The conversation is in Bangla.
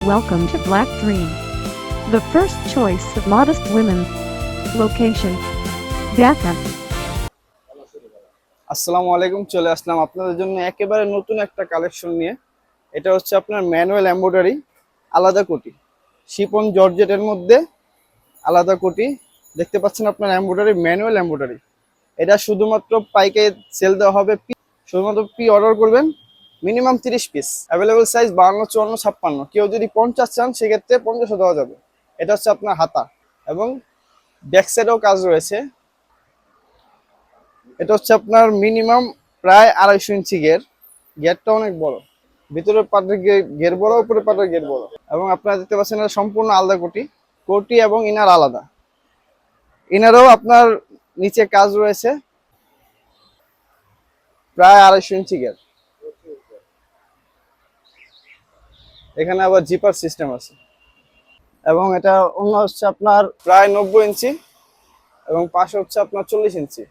Welcome to Black Dream, the first choice of modest women. Location: Dhaka. আসসালামু আলাইকুম। চলে আসলাম আপনাদের জন্য একেবারে নতুন একটা কালেকশন নিয়ে। এটা হচ্ছে আপনার ম্যানুয়াল এমব্রয়ডারি, আলাদা কোটি, শিপন জর্জেটের মধ্যে আলাদা কোটি। দেখতে পাচ্ছেন আপনার এমব্রয়ডারি, ম্যানুয়াল এমব্রয়ডারি। এটা শুধুমাত্র পাইকারি সেল দেওয়া হবে। শুধুমাত্র অর্ডার করবেন, মিনিমাম 30 পিস। Available size 52, 54, 56। কেউ যদি 50 চান সেক্ষেত্রে 50 দেওয়া যাবে। এটা হচ্ছে আপনার হাতা এবং ব্যাক সাইডেও কাজ রয়েছে। এটা হচ্ছে আপনার মিনিমাম প্রায় 250 ইঞ্চি গেটটা অনেক বড়। ভিতরের পাটের গের বড়, উপরের পাটের গের বড়। এবং আপনারা দেখতে পাচ্ছেন এটা সম্পূর্ণ আলাদা কোটি। কোটি এবং ইনার আলাদা। ইনারও আপনার নিচে কাজ রয়েছে, প্রায় 250 ইঞ্চি গের। এখানে আবার জিপার সিস্টেম আছে। এবং এটা অন্য হচ্ছে আপনার প্রায় 90 ইঞ্চি এবং পাশে হচ্ছে আপনার 40 ইঞ্চি।